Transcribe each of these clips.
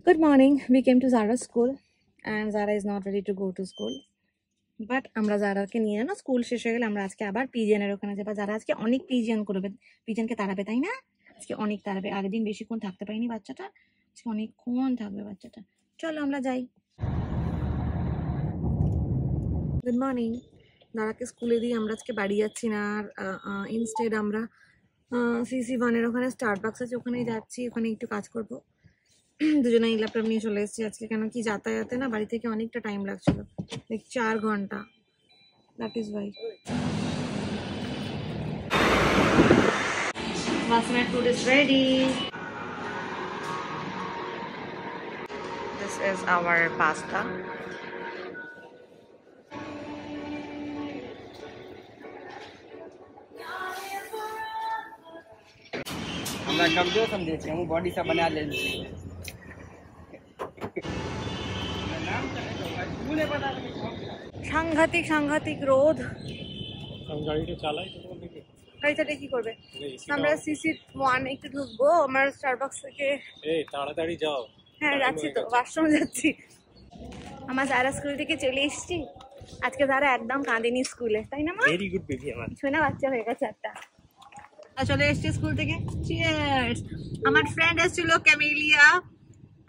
Good morning. We came to Zara's school and Zara is not ready to go to school. But আমরা জারাকে নিয়ে না school শেষ হয়ে গেলে আমরা আজকে আবার পিজিএন এর ওখানে যাবো। যারা আজকে অনেক পিজিএন করবে, পিজিএনকে তাড়াবে, তাই না? আজকে অনেক তাড়াবে। আগের দিন বেশিক্ষণ থাকতে পারিনি বাচ্চাটা, আজকে অনেকক্ষণ থাকবে বাচ্চাটা। চলো আমরা যাই। Good morning. দাঁড়াকে স্কুলে দিয়ে আমরা আজকে বাড়ি যাচ্ছি না, আর ইনস্টেড আমরা CC1 ওখানে স্টারবাক্স আছে, ওখানেই যাচ্ছি। ওখানে একটু কাজ করবো। দুজনেই ল্যাপটপ নিয়ে চলে এসেছি আজকে, কেন কি যাতায়াতে না বাড়ি থেকে অনেকটা টাইম লাগছিল, 4 ঘন্টা। That is Y. Basmati food is ready. This is our pasta. हमरा कमजोर समझे छे, हम बॉडी सब बना ले छी। সাংঘাতিক সাংঘাতিক রোদ। গাড়িটা চালাই তো দেখি। গাড়িটা কি করবে? আমরা CC1 একটু ঢুকবো, আমার স্টারবাক্স থেকে। এই তাড়াতাড়ি যাও। হ্যাঁ যাচ্ছি তো, ওয়াশরুম যাচ্ছি। আমার যারা স্কুল থেকে চলে এসেছি। আজকে যারা একদম কাঁদেনি স্কুলে, তাই না মা? ভেরি গুড বেবি আমার। শোনা বাচ্চা হয়ে গেছে একটা। চলে এসেছি স্কুল থেকে। চিয়ার্স। আমার ফ্রেন্ড এসেছিল ক্যামেলিয়া,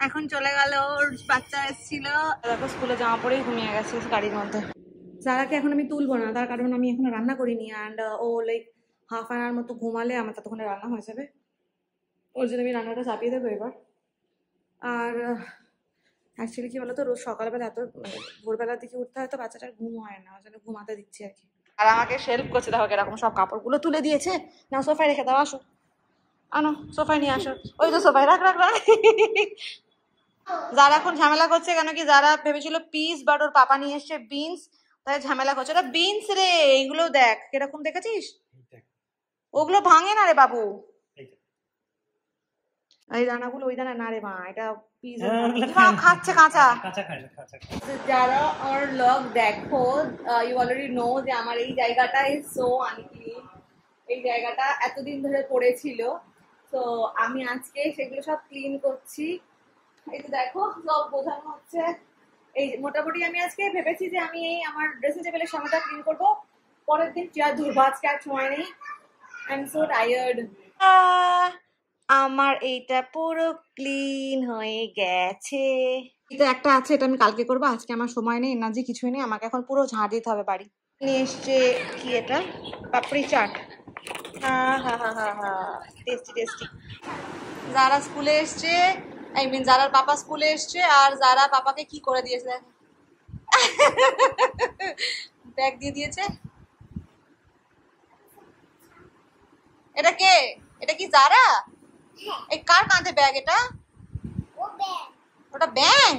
এখন চলে গেল। ওর বাচ্চা এসেছিল। দেখো স্কুলে জামা পরেই ঘুমিয়ে গেছে গাড়ির মধ্যে। যারাকে এখন আমি তুলবো না, তার কারণ আমি এখনো রান্না করিনি। অ্যান্ড ও লাইক হাফ অ্যান আওয়ার মতো ঘুমালে আমার ততক্ষণে রান্না হয়ে যাবে। ওর জন্য আমি রান্নাটা চাপিয়ে দেবো এবার। আর অ্যাকচুয়ালি কি বলতো, রোজ সকালবেলা এত ভোরবেলার দিকে উঠতে হয় তো বাচ্চাটার ঘুম হয় না, ওই জন্য ঘুমাতে দিচ্ছি আর কি। আর আমাকে হেল্প করছে, দেখো এরকম সব কাপড়গুলো তুলে দিয়েছে। না সোফায় রেখে দাও, আসো আনো সোফায় নিয়ে আসো। ওই তো সোফায় রাখ রাখ রাখ। যারা এখন ঝামেলা করছে, কেন কি যারা ভেবেছিল পিস, বাট ওর পাপা নিয়ে এসছে বিনস, তাই ঝামেলা করছে। ওটা বিনস রে, এইগুলো দেখ কিরকম, দেখেছিস? ওগুলো ভাঙে না রে বাবু, এই দানাগুলো। ওই দানা না রে মা, এটা পিস খাচ্ছে কাঁচা। যারা আর লগ দেখো, ইউ অলরেডি নো যে আমার এই জায়গাটা ইজ সো আনক্লিন। এই জায়গাটা এতদিন ধরে পড়েছিল, তো আমি আজকে সেগুলো সব ক্লিন করছি। এই যে দেখো সব বোঝানো হচ্ছে। এই মোটামুটি আমি আজকে ভেবেছি যে আমি এই আমার ড্রেসিং টেবিলের সামনেটা ক্লিন করবো, পরের দিন চেয়ার ধরবো। আজকে আর সময় নেই, আই এম সো টায়ার্ড। আমার এইটা পুরো ক্লিন হয়ে গেছে। এটা একটা আছে, এটা আমি কালকে করবো, আজকে আমার সময় নেই, এনার্জি কিছুই নেই। আমাকে এখন পুরো ঝাড় দিতে হবে বাড়ি। নিয়ে এসছে কি এটা, পাপড়ি চাট। হ্যাঁ হ্যাঁ হ্যাঁ হ্যাঁ হ্যাঁ, টেস্টি টেস্টি। যারা স্কুলে এসছে, আই মিন যারার পাপা স্কুলে এসছে, আর যারা পাপাকে কি করে দিয়েছে, ব্যাগ দিয়ে দিয়েছে। এটা কে? এটা কি যারা? এই কার কাঁধে ব্যাগ এটা? ওটা ব্যাগ?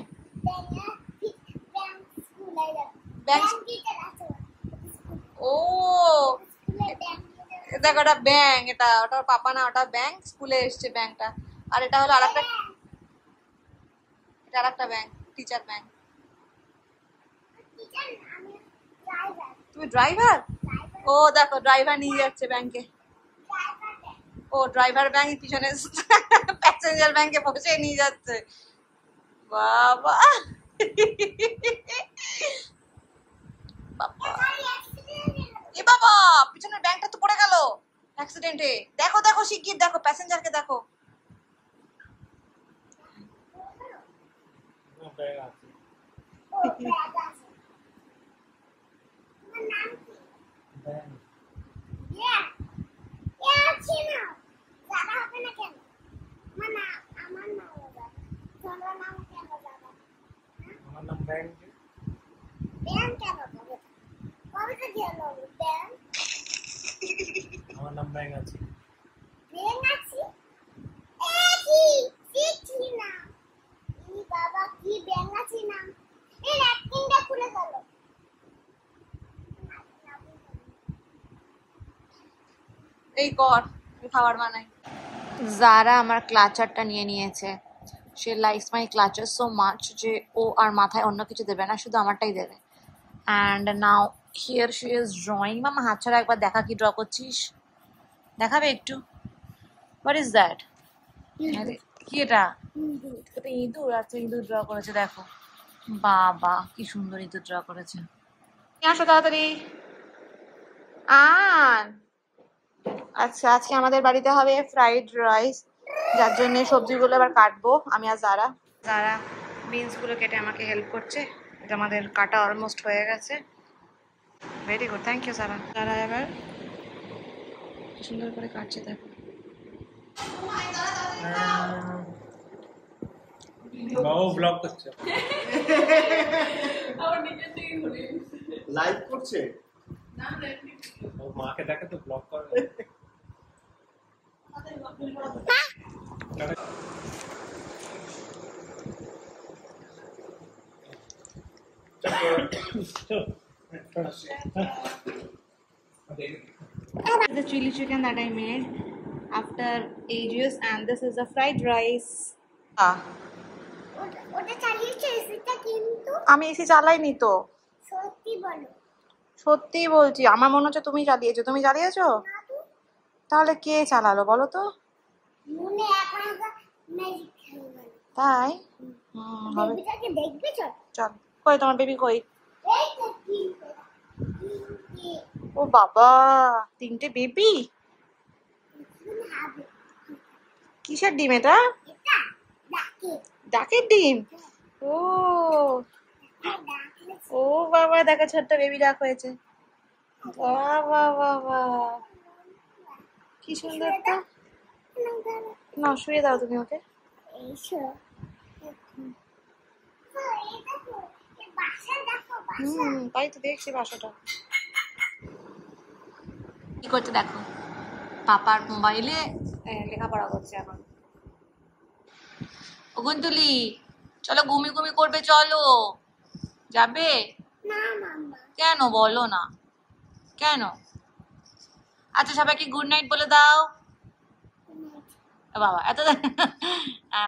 ও দেখো, ওটা ব্যাং, এটা ওটা পাপা না, ওটা ব্যাং। স্কুলে এসছে ব্যাংটা। আর এটা হলো আরেকটা, এটা আরেকটা ব্যাং, টিচার ব্যাং। তুমি ড্রাইভার? ও দেখো ড্রাইভার নিয়ে যাচ্ছে ব্যাংকে। ও ড্রাইভার ব্যাংক পিছনে প্যাসেঞ্জার ব্যাংকে বসে নিয়ে যাচ্ছে। বাবা এ বাবা, পিছনের ব্যাংকটা তো পড়ে গেল অ্যাক্সিডেন্টে। দেখো দেখো শিগগির দেখো, প্যাসেঞ্জারকে দেখো। আমার নাম ব্যাং আছে। এই কর খাবার বানাই। যারা আমার ক্লাচারটা নিয়ে নিয়েছে, she likes my clutcher so much যে ও আর মাথায় অন্য কিছু দেবে না, শুধু আমারটাই দেবে। And now here she is drawing. মামা হাত ছাড়া একবার দেখা, কি ড্র করছিস, দেখাবে একটু? What is that? কি এটা? এটা ইঁদুর। আচ্ছা ইঁদুর ড্র করেছে, দেখো বাবা কি সুন্দর ইঁদুর ড্র করেছে। নিয়ে আসো তাড়াতাড়ি। আন আচ্ছা, আজকে আমাদের বাড়িতে হবে ফ্রাইড রাইস, যার জন্য সবজিগুলো এবার কাটবো আমি আর যারা বিনসগুলো কেটে আমাকে হেল্প করছে। এটা আমাদের কাটা অলমোস্ট হয়ে গেছে। ভেরি গুড, থ্যাংক ইউ যারা এবার সুন্দর করে কাটছে, দেখো। বাবু ব্লগ করছে, লাইভ করছে। ও মাকে দেখে তো ব্লগ করে। The chili chicken that I made after ages, and this is the fried rice. ওটা চালিয়েছো এসিটা কিন্তু আমি এসি চালাইনি তো। সত্যি বলো। সত্যি বলছি, আমার মনে হচ্ছে তুমি চালিয়েছো। তুমি চালিয়েছো? না তো, তাহলে কে চালালো বলো তো? মনে এখন ম্যাজিক খেলবে। তাই হবে। বেবিটাকে দেখবে চল। চল, কই তোমার বেবি কই? এই তো কি ও বাবা, 3টে বেবি। হবে কিসের ডিম এটা? এটা ডাকে ডাকের ডিম। ও ডাকলে ও বাবা, দেখো ছোট্ট বেবি ডাক হয়েছে। বাহ বাহ বাহ বাহ, কি সুন্দর তো। না, শুয়ে দাও তুমি ওকে। এইসো এই দেখো এই বাসা দেখো বাসা তাই তো দেখছি বাসাটা। কি করতে দেখো, পাপার মোবাইলে লেখাপড়া করছে এখন। ওগুনতুলি, চলো ঘুমি ঘুমি করবে, চলো। যাবে? না মাম্মা কেন বলো না, কেন? আচ্ছা সবাইকে গুড নাইট বলে দাও। বাবা এত